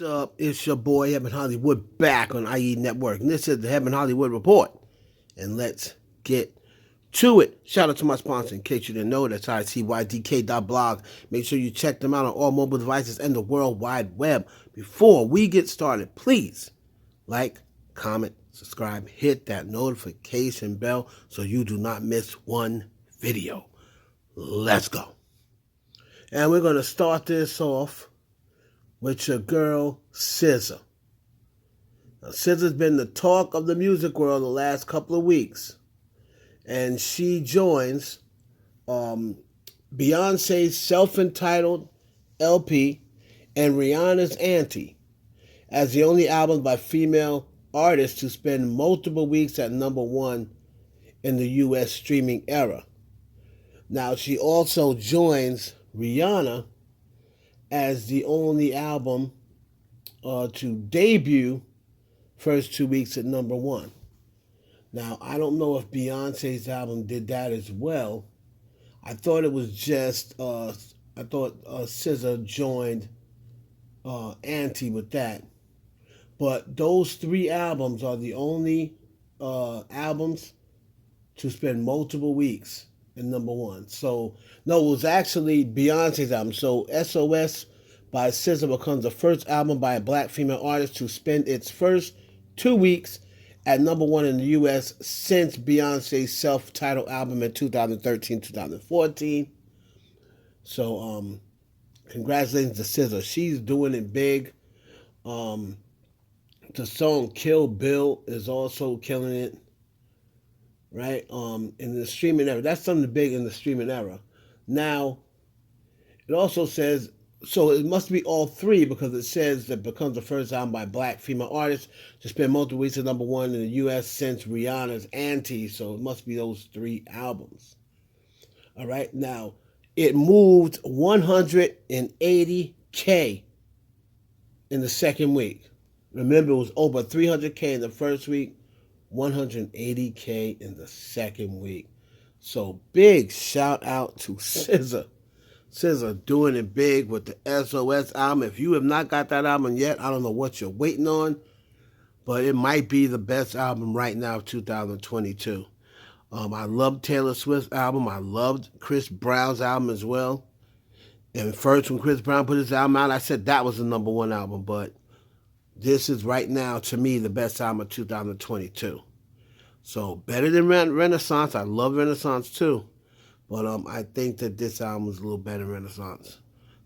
What's up? It's your boy Evan Hollywood back on IE Network. And this is the Evan Hollywood Report. And let's get to it. Shout out to my sponsor. In case you didn't know, that's ICYDK.blog. Make sure you check them out on all mobile devices and the World Wide Web. Before we get started, please like, comment, subscribe, hit that notification bell so you do not miss one video. Let's go. And we're going to start this off with your girl, SZA. Now, SZA's been the talk of the music world the last couple of weeks. And she joins Beyonce's self-entitled LP and Rihanna's Auntie as the only album by female artists to spend multiple weeks at #1 in the U.S. streaming era. Now, she also joins Rihanna as the only album to debut first 2 weeks at #1. Now, I don't know if Beyonce's album did that as well. I thought it was just, SZA joined Auntie with that. But those three albums are the only albums to spend multiple weeks in #1. So, no, it was actually Beyonce's album. So, SOS by SZA becomes the first album by a black female artist to spend its first 2 weeks at #1 in the U.S. since Beyonce's self-titled album in 2013-2014. So, congratulations to SZA. She's doing it big. The song Kill Bill is also killing it. Right? In the streaming era. That's something big in the streaming era. Now, it also says, so it must be all three because it says that becomes the first album by black female artists to spend multiple weeks at #1 in the U.S. since Rihanna's Auntie. So it must be those three albums. All right. Now, it moved 180K in the second week. Remember, it was over 300K in the first week. 180K in the second week. So big shout out to SZA. SZA doing it big with the SOS album. If you have not got that album yet, I don't know what you're waiting on, but it might be the best album right now of 2022. I loved Taylor Swift's album. I loved Chris Brown's album as well. And first when Chris Brown put his album out, I said that was the #1 album, but this is right now, to me, the best album of 2022. So, better than Renaissance. I love Renaissance, too. But I think that this album is a little better than Renaissance.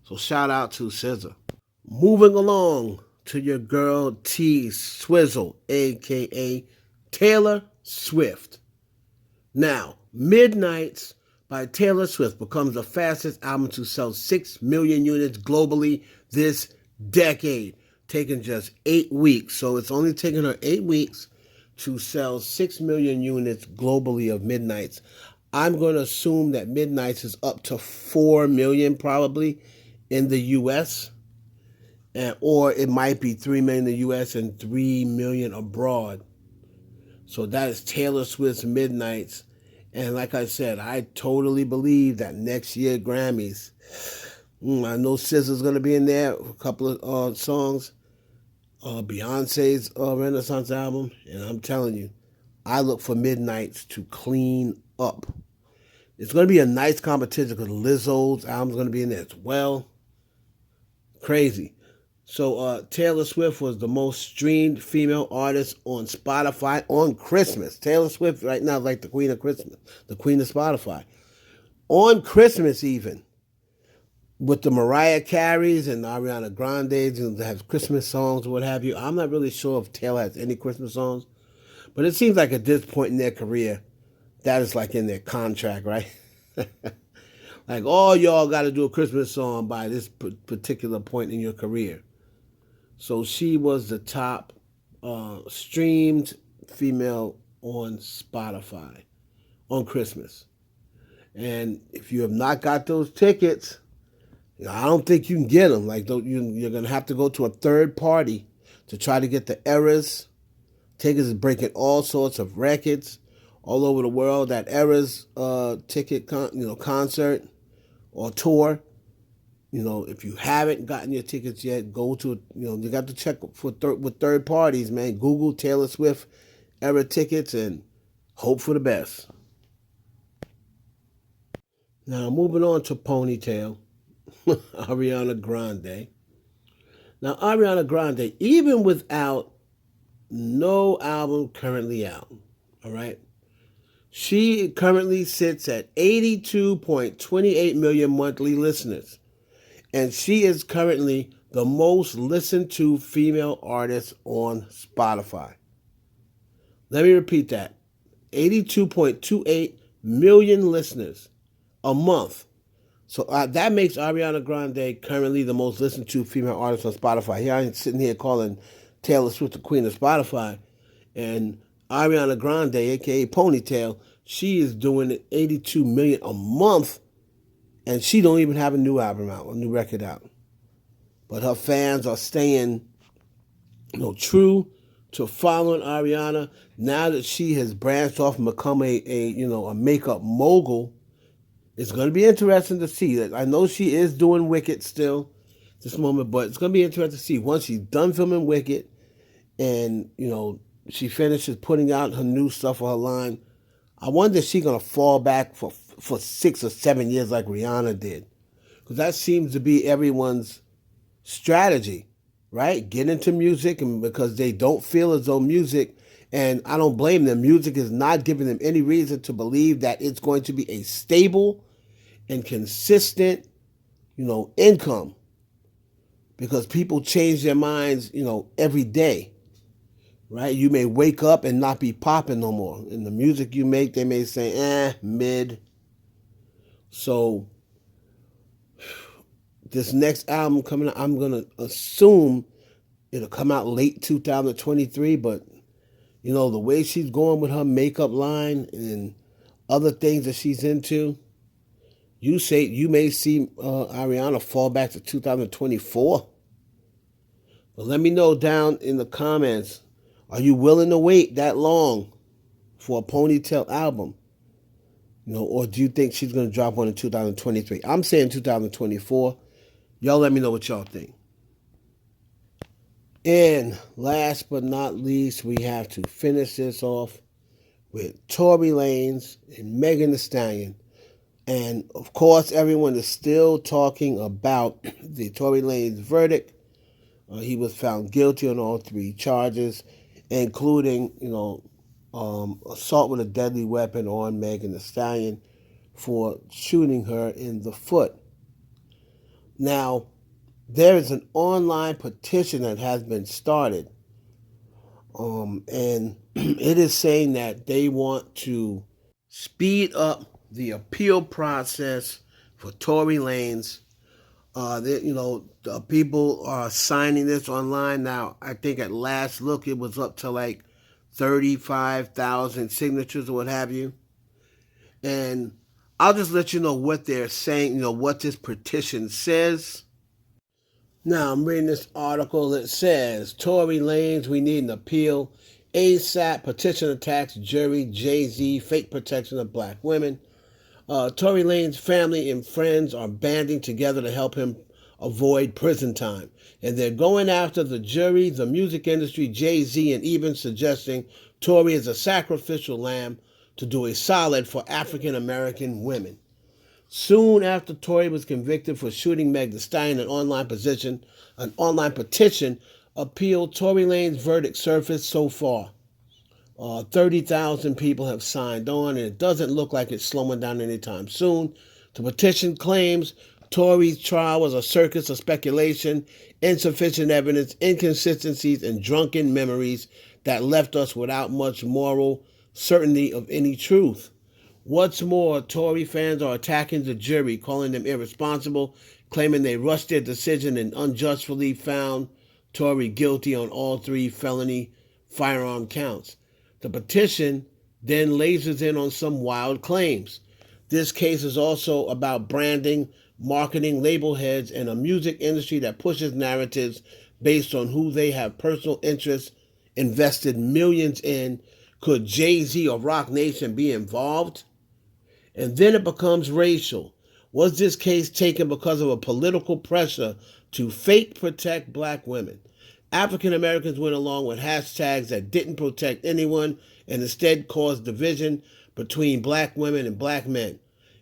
So, shout out to SZA. Moving along to your girl T Swizzle, a.k.a. Taylor Swift. Now, Midnights by Taylor Swift becomes the fastest album to sell 6 million units globally this decade, taking just 8 weeks. So it's only taken her 8 weeks to sell 6 million units globally of Midnights. I'm going to assume that Midnights is up to 4 million probably in the U.S. Or it might be 3 million in the U.S. and 3 million abroad. So that is Taylor Swift's Midnights. And like I said, I totally believe that next year Grammys, I know SZA's going to be in there, a couple of songs. Beyonce's Renaissance album, and I'm telling you, I look for Midnights to clean up. It's going to be a nice competition because Lizzo's album's going to be in there as well. Crazy. So Taylor Swift was the most streamed female artist on Spotify on Christmas. Taylor Swift right now is like the queen of Christmas, the queen of Spotify. On Christmas even. With the Mariah Careys and the Ariana Grandes and that have Christmas songs or what have you. I'm not really sure if Taylor has any Christmas songs. But it seems like at this point in their career, that is like in their contract, right? Like all y'all got to do a Christmas song by this particular point in your career. So she was the top streamed female on Spotify on Christmas. And if you have not got those tickets, I don't think you can get them. Like you're going to have to go to a third party to try to get the Eras. Tickets is breaking all sorts of records all over the world. That Eras ticket concert or tour, if you haven't gotten your tickets yet, go to, you got to check with third parties, man. Google Taylor Swift era tickets and hope for the best. Now, moving on to Ponytail, Ariana Grande. Now, Ariana Grande, even without no album currently out, all right, she currently sits at 82.28 million monthly listeners. And she is currently the most listened to female artist on Spotify. Let me repeat that. 82.28 million listeners a month. So that makes Ariana Grande currently the most listened to female artist on Spotify. Here I am sitting here calling Taylor Swift the queen of Spotify. And Ariana Grande, a.k.a. Ponytail, she is doing 82 million a month. And she don't even have a new album out, a new record out. But her fans are staying, true to following Ariana. Now that she has branched off and become a makeup mogul, it's going to be interesting to see. I know she is doing Wicked still at this moment, but it's going to be interesting to see once she's done filming Wicked and, she finishes putting out her new stuff for her line. I wonder if she's going to fall back for 6 or 7 years like Rihanna did. Because that seems to be everyone's strategy, right? Get into music, and because they don't feel as though music, and I don't blame them, music is not giving them any reason to believe that it's going to be a stable and consistent, income. Because people change their minds, every day. Right? You may wake up and not be popping no more. And the music you make, they may say, mid. So, this next album coming out, I'm going to assume it'll come out late 2023. But, the way she's going with her makeup line and other things that she's into, you may see Ariana fall back to 2024. But let me know down in the comments, are you willing to wait that long for a Ponytail album? Or do you think she's going to drop one in 2023? I'm saying 2024. Y'all let me know what y'all think. And last but not least, we have to finish this off with Tory Lanez and Megan Thee Stallion. And, of course, everyone is still talking about the Tory Lanez verdict. He was found guilty on all 3 charges, including, assault with a deadly weapon on Megan Thee Stallion for shooting her in the foot. Now, there is an online petition that has been started, and it is saying that they want to speed up the appeal process for Tory Lanez. The people are signing this online now. I think at last look, it was up to like 35,000 signatures or what have you. And I'll just let you know what they're saying, what this petition says. Now, I'm reading this article that says, Tory Lanez, we need an appeal. ASAP, petition attacks jury, Jay-Z, fake protection of black women. Tory Lanez family and friends are banding together to help him avoid prison time. And they're going after the jury, the music industry, Jay-Z, and even suggesting Tory is a sacrificial lamb to do a solid for African-American women. Soon after Tory was convicted for shooting Meg Thee Stallion, an online petition appealed Tory Lanez's verdict surfaced so far. 30,000 people have signed on, and it doesn't look like it's slowing down anytime soon. The petition claims Tory's trial was a circus of speculation, insufficient evidence, inconsistencies, and drunken memories that left us without much moral certainty of any truth. What's more, Tory fans are attacking the jury, calling them irresponsible, claiming they rushed their decision and unjustly found Tory guilty on all 3 felony firearm counts. The petition then lasers in on some wild claims. This case is also about branding, marketing, label heads, and a music industry that pushes narratives based on who they have personal interests invested millions in. Could Jay-Z or Roc Nation be involved? And then it becomes racial. Was this case taken because of a political pressure to fake protect black women? African Americans went along with hashtags that didn't protect anyone and instead caused division between black women and black men.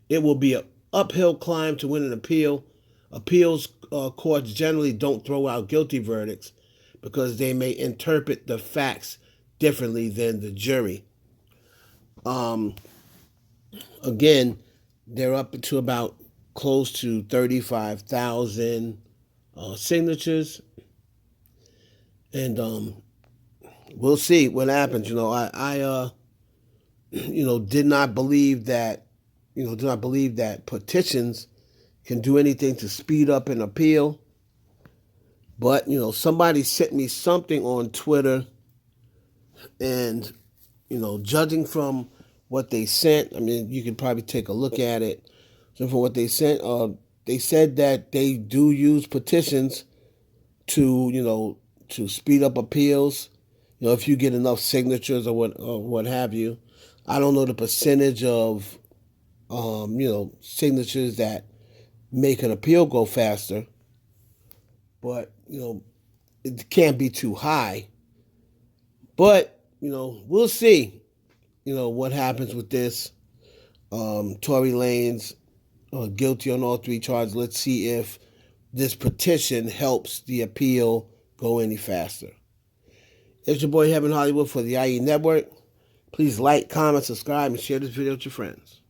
It will be an uphill climb to win an appeal. Appeals courts generally don't throw out guilty verdicts because they may interpret the facts differently than the jury. Again, they're up to about close to 35,000 signatures, and we'll see what happens. I did not believe that, petitions can do anything to speed up an appeal. But, somebody sent me something on Twitter, and, judging from what they sent, I mean, you can probably take a look at it. So from what they sent, they said that they do use petitions to speed up appeals. If you get enough signatures or what have you. I don't know the percentage of signatures that make an appeal go faster, but it can't be too high. But we'll see. What happens with this. Tory Lanez guilty on all 3 charges. Let's see if this petition helps the appeal go any faster. It's your boy Heaven Hollywood for the IE Network. Please like, comment, subscribe, and share this video with your friends.